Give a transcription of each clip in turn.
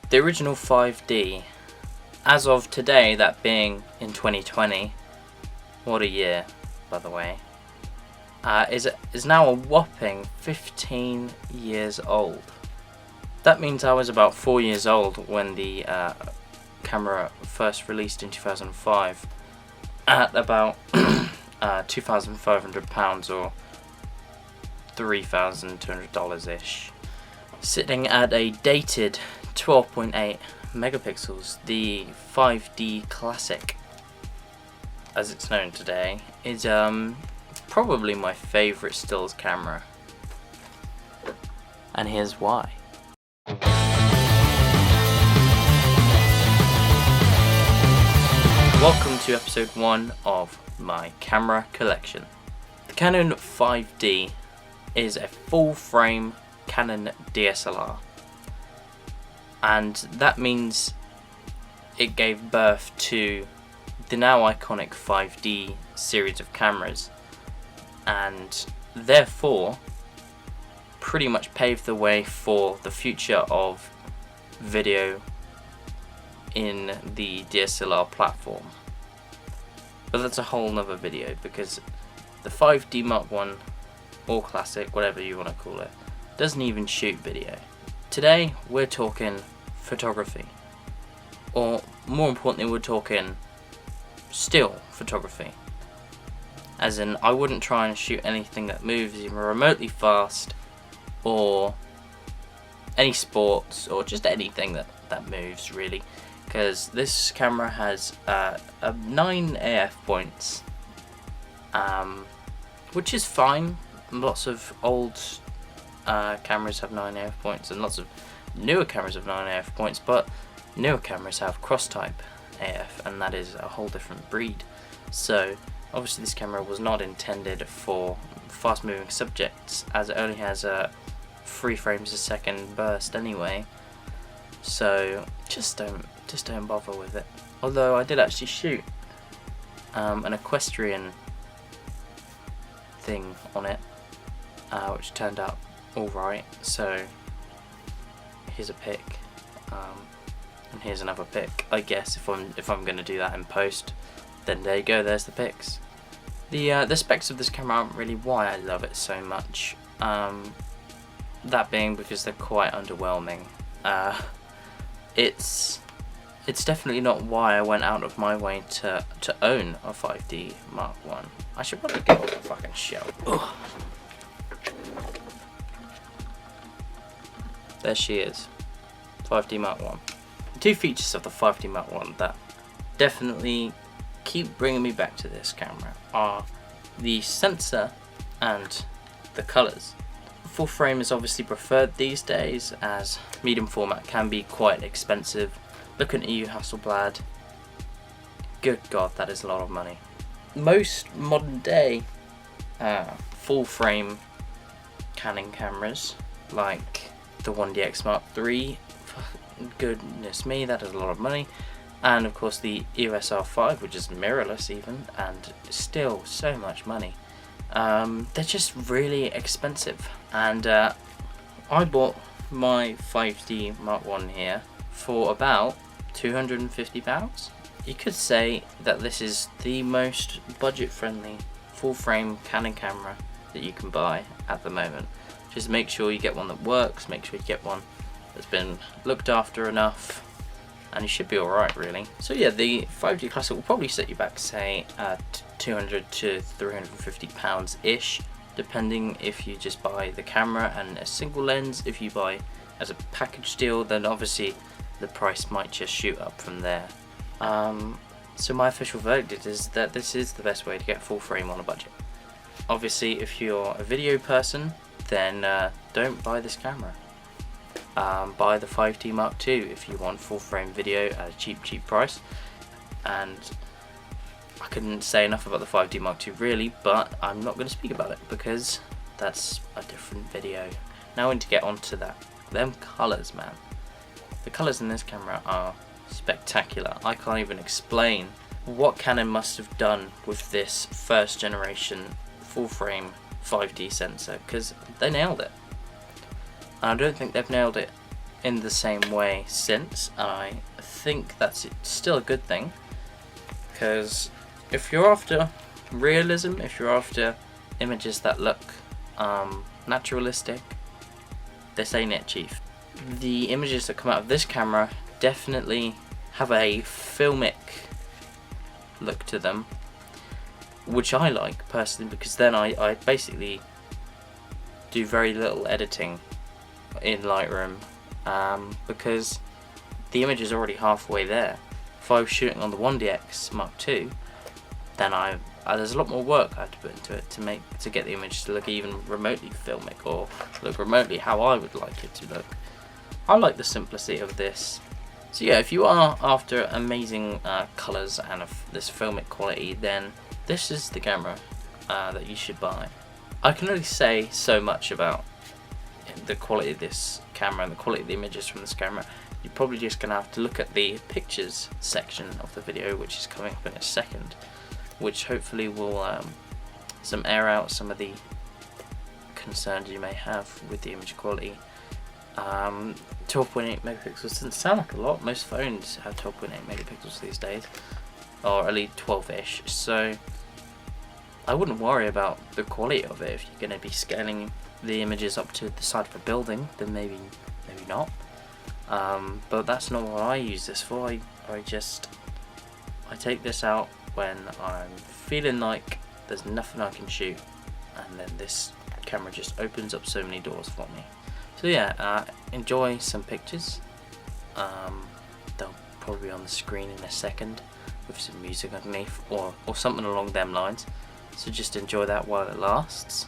The original 5D, as of today, that being in 2020, what a year, by the way, is now a whopping 15 years old. That means I was about 4 years old when the camera first released in 2005 at about £2,500 or $3,200 ish, sitting at a dated 12.8 megapixels. The 5D Classic, as it's known today, is probably my favourite stills camera, and here's why. Welcome to episode 1 of my camera collection. The Canon 5D is a full frame Canon DSLR, and that means it gave birth to the now iconic 5D series of cameras, and therefore pretty much paved the way for the future of video in the DSLR platform. But that's a whole nother video, because the 5D Mark I or Classic, whatever you want to call it, doesn't even shoot video. Today we're talking photography, or more importantly we're talking still photography, as in I wouldn't try and shoot anything that moves even remotely fast, or any sports, or just anything that moves really, because this camera has 9 AF points, which is fine. Lots of old cameras have 9 AF points, and lots of newer cameras have 9 AF points, but newer cameras have cross-type AF, and that is a whole different breed. So obviously this camera was not intended for fast-moving subjects, as it only has a 3 frames a second burst anyway. So just don't bother with it. Although I did actually shoot an equestrian thing on it, which turned out alright. So here's a pic, and here's another pic. I guess if I'm going to do that in post, then there you go. There's the pics. The specs of this camera aren't really why I love it so much. That being because they're quite underwhelming. It's definitely not why I went out of my way to own a 5D Mark I. I should probably get off the fucking shelf. Ugh. There she is, 5D Mark I. The two features of the 5D Mark I that definitely keep bringing me back to this camera are the sensor and the colours. Full frame is obviously preferred these days, as medium format can be quite expensive. Looking at you, Hasselblad. Good God, that is a lot of money. Most modern day full frame Canon cameras, like the 1DX Mark III, goodness me, that is a lot of money. And of course the EOS R5, which is mirrorless even, and still so much money. They're just really expensive, and I bought my 5D Mark I here for about £250. You could say that this is the most budget friendly full frame Canon camera that you can buy at the moment. Just make sure you get one that works, make sure you get one that's been looked after enough, and you should be alright really. So yeah, the 5D Classic will probably set you back, say, at £200 to £350 ish, depending if you just buy the camera and a single lens. If you buy as a package deal, then obviously the price might just shoot up from there. So my official verdict is that this is the best way to get full frame on a budget. Obviously if you're a video person, then don't buy this camera. Buy the 5D Mark II if you want full frame video at a cheap price. And I couldn't say enough about the 5D Mark II really, but I'm not going to speak about it because that's a different video. Now I need to get onto that. Them colours, man. The colours in this camera are spectacular. I can't even explain what Canon must have done with this first generation full frame 5D sensor, because they nailed it. And I don't think they've nailed it in the same way since, and I think that's still a good thing, because if you're after realism, if you're after images that look naturalistic, this ain't it, chief. The images that come out of this camera definitely have a filmic look to them, which I like personally, because then I basically do very little editing in Lightroom, because the image is already halfway there. If I was shooting on the 1DX Mark II, then there's a lot more work I have to put into it to get the image to look even remotely filmic, or look remotely how I would like it to look. I like the simplicity of this. So yeah, if you are after amazing colours and this filmic quality, then this is the camera that you should buy. I can only say so much about the quality of this camera and the quality of the images from this camera. You're probably just going to have to look at the pictures section of the video, which is coming up in a second, which hopefully will air out some of the concerns you may have with the image quality. 12.8 megapixels doesn't sound like a lot. Most phones have 12.8 megapixels these days, or at least 12-ish, so I wouldn't worry about the quality of it. If you're going to be scaling the images up to the side of a building, then maybe not. But that's not what I use this for. I take this out when I'm feeling like there's nothing I can shoot, and then this camera just opens up so many doors for me. So yeah, enjoy some pictures. They'll probably be on the screen in a second with some music underneath, or something along them lines. So just enjoy that while it lasts.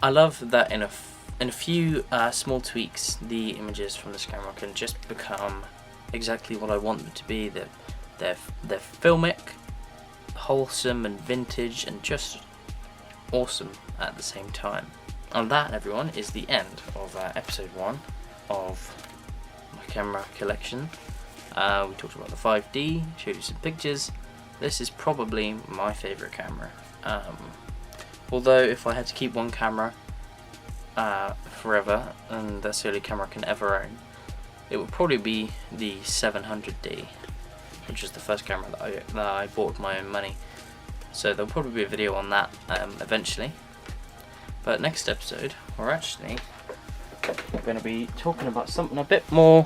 I love that in a few small tweaks, the images from this camera can just become exactly what I want them to be. They're filmic, wholesome and vintage, and just awesome at the same time. And that, everyone, is the end of episode 1 of my camera collection. We talked about the 5D, showed you some pictures. This is probably my favourite camera. Although if I had to keep one camera forever, and that's the only camera I can ever own, it would probably be the 700D, which is the first camera that I bought with my own money. So there'll probably be a video on that eventually. But next episode, we're actually going to be talking about something a bit more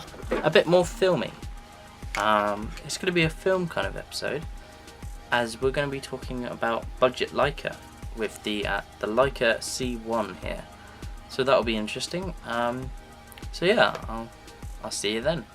filmy. It's going to be a film kind of episode, as we're going to be talking about budget Leica with the Leica C1 here. So that'll be interesting. So yeah, I'll see you then.